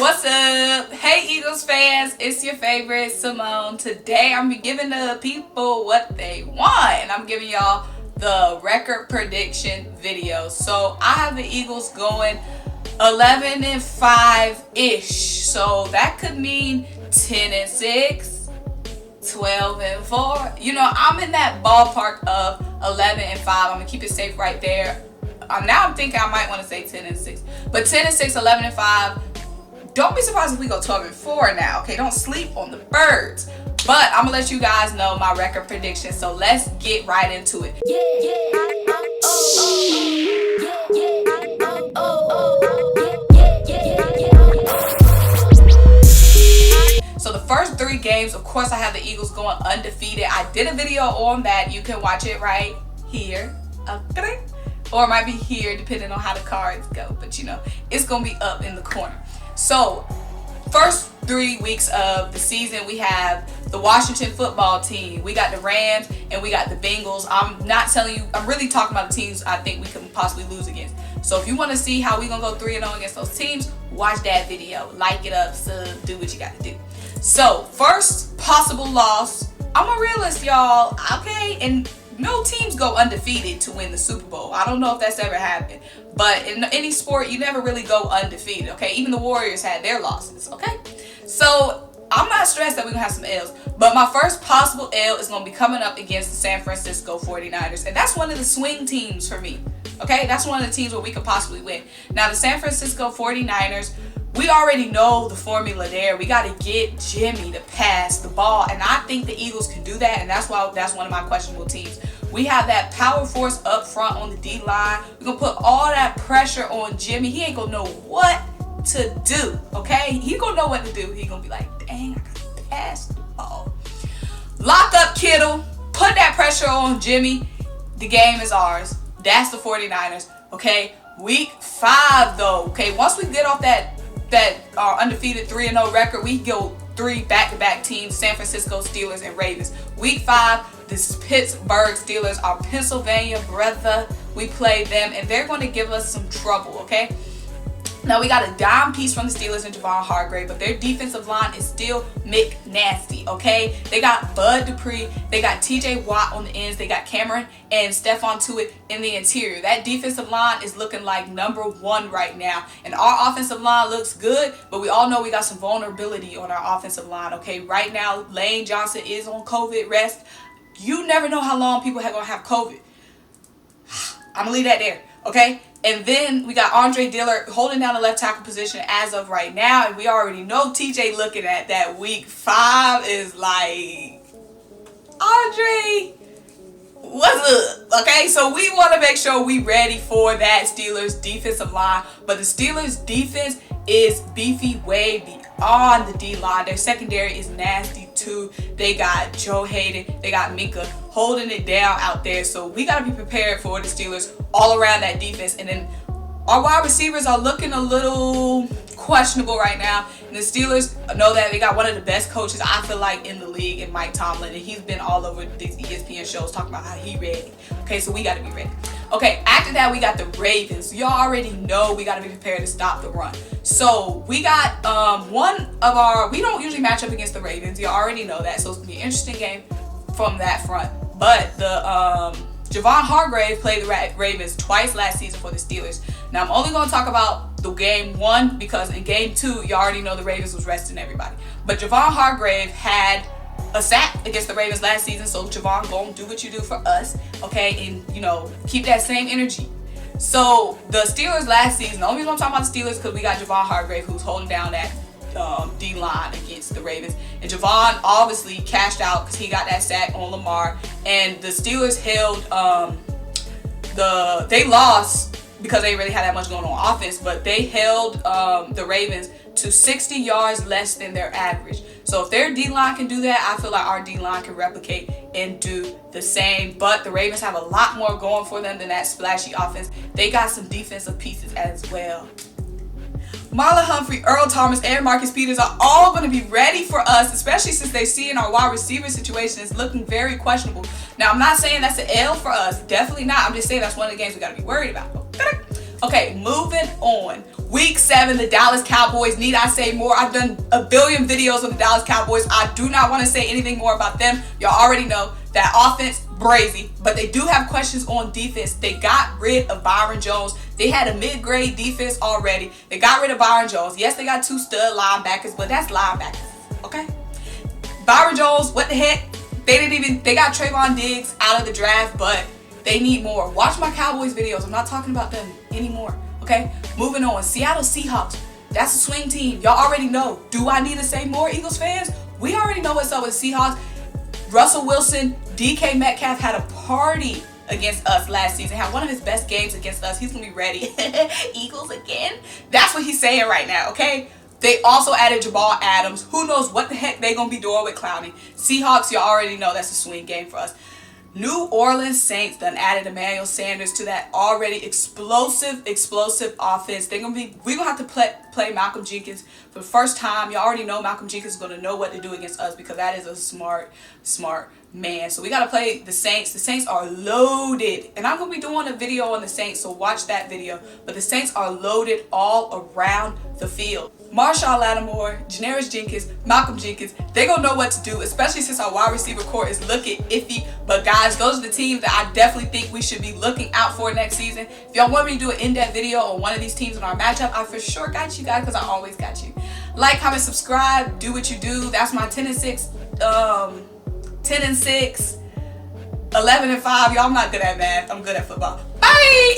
What's up? Hey Eagles fans, it's your favorite Simone. Today I'm giving the people what they want, and I'm giving y'all the record prediction video. So I have the Eagles going 11-5-ish. So that could mean 10-6, 12-4. You know, I'm in that ballpark of 11-5. I'm gonna keep it safe right there. Now I'm thinking I might want to say 10-6, but 10-6, 11-5. Don't be surprised if we go 12-4 now, okay? Don't sleep on the birds. But I'm gonna let you guys know my record prediction. So let's get right into it. So the first 3 games, of course, I have the Eagles going undefeated. I did a video on that. You can watch it right here. Okay? Or it might be here, depending on how the cards go. But you know, it's gonna be up in the corner. So, first 3 weeks of the season, we have the Washington football team. We got the Rams and we got the Bengals. I'm not telling you, I'm really talking about the teams I think we could possibly lose against. So if you want to see how we're going to go 3-0 against those teams, watch that video. Like it up, sub, do what you got to do. So, first possible loss. I'm a realist, y'all. Okay, and no teams go undefeated to win the Super Bowl. I don't know if that's ever happened. But in any sport, you never really go undefeated, okay? Even the Warriors had their losses, okay? So, I'm not stressed that we're going to have some L's. But my first possible L is going to be coming up against the San Francisco 49ers. And that's one of the swing teams for me, okay? That's one of the teams where we could possibly win. Now, the San Francisco 49ers, we already know the formula there. We got to get Jimmy to pass the ball. And I think the Eagles can do that. And that's why that's one of my questionable teams. We have that power force up front on the D-line. We're going to put all that pressure on Jimmy. He ain't going to know what to do, okay? He going to know what to do. He going to be like, dang, I got to pass the ball. Lock up Kittle. Put that pressure on Jimmy. The game is ours. That's the 49ers, okay? Week 5, though, okay? Once we get off that undefeated 3-0 record, we go 3 back-to-back teams, San Francisco Steelers and Ravens. Week 5, the Pittsburgh Steelers, our Pennsylvania brother, we play them, and they're going to give us some trouble, okay? Now, we got a dime piece from the Steelers and Javon Hargrave, but their defensive line is still McNasty, okay? They got Bud Dupree, they got TJ Watt on the ends, they got Cameron and Stephon Tuitt in the interior. That defensive line is looking like number 1 right now, and our offensive line looks good, but we all know we got some vulnerability on our offensive line, okay? Right now, Lane Johnson is on COVID rest. You never know how long people are going to have COVID. I'm going to leave that there, okay? And then we got Andre Dillard holding down the left tackle position as of right now. And we already know TJ looking at that week 5 is like, Andre, what's up? Okay, so we want to make sure we ready for that Steelers defensive line. But the Steelers defense is beefy way beyond the D-line. Their secondary is nasty too. They got Joe Hayden, they got Minka holding it down out there. So we got to be prepared for the Steelers all around that defense. And then our wide receivers are looking a little questionable right now. And the Steelers know that they got one of the best coaches, I feel like, in the league in Mike Tomlin. And he's been all over these ESPN shows talking about how he ready. Okay, so we got to be ready. Okay, after that, we got the Ravens. Y'all already know we got to be prepared to stop the run. So we got we don't usually match up against the Ravens. You already know that. So it's going to be an interesting game from that front. But the Javon Hargrave played the Ravens twice last season for the Steelers. Now, I'm only going to talk about the game 1 because in game 2, you already know the Ravens was resting everybody. But Javon Hargrave had a sack against the Ravens last season, so Javon, go and do what you do for us, okay? And, you know, keep that same energy. So, the Steelers last season, the only reason I'm talking about the Steelers because we got Javon Hargrave who's holding down that D-line against the Ravens. And Javon obviously cashed out because he got that sack on Lamar. And the Steelers held, they lost because they really had that much going on offense, but they held the Ravens to 60 yards less than their average. So if their D-line can do that, I feel like our D-line can replicate and do the same. But the Ravens have a lot more going for them than that splashy offense. They got some defensive pieces as well. Marlon Humphrey, Earl Thomas, and Marcus Peters are all going to be ready for us, especially since they see in our wide receiver situation is looking very questionable. Now, I'm not saying that's an L for us. Definitely not. I'm just saying that's one of the games we got to be worried about. Okay, moving on. Week 7, the Dallas Cowboys. Need I say more? I've done a billion videos on the Dallas Cowboys. I do not want to say anything more about them. Y'all already know that offense, brazy. But they do have questions on defense. They got rid of Byron Jones. They had a mid-grade defense already. They got rid of Byron Jones. Yes, they got 2 stud linebackers, but that's linebackers, okay? Byron Jones, what the heck? They got Trayvon Diggs out of the draft, but they need more. Watch my Cowboys videos. I'm not talking about them anymore. Okay? Moving on. Seattle Seahawks. That's a swing team. Y'all already know. Do I need to say more, Eagles fans? We already know what's up with Seahawks. Russell Wilson, DK Metcalf had a party against us last season. Had one of his best games against us. He's going to be ready. Eagles again? That's what he's saying right now, okay? They also added Jamal Adams. Who knows what the heck they're going to be doing with Clowney. Seahawks, you already know that's a swing game for us. New Orleans Saints done added Emmanuel Sanders to that already explosive offense. We're gonna have to play Malcolm Jenkins for the first time. You already know Malcolm Jenkins is gonna know what to do against us because that is a smart man. So we gotta play the Saints. The Saints are loaded, and I'm gonna be doing a video on the Saints, so watch that video. But the Saints are loaded all around the field. Marshawn Lattimore, Janoris Jenkins, Malcolm Jenkins, they're going to know what to do, especially since our wide receiver core is looking iffy. But guys, those are the teams that I definitely think we should be looking out for next season. If y'all want me to do an in-depth video on one of these teams in our matchup, I for sure got you guys because I always got you. Like, comment, subscribe, do what you do. That's my 10-6, 11-5. Y'all, I'm not good at math. I'm good at football. Bye!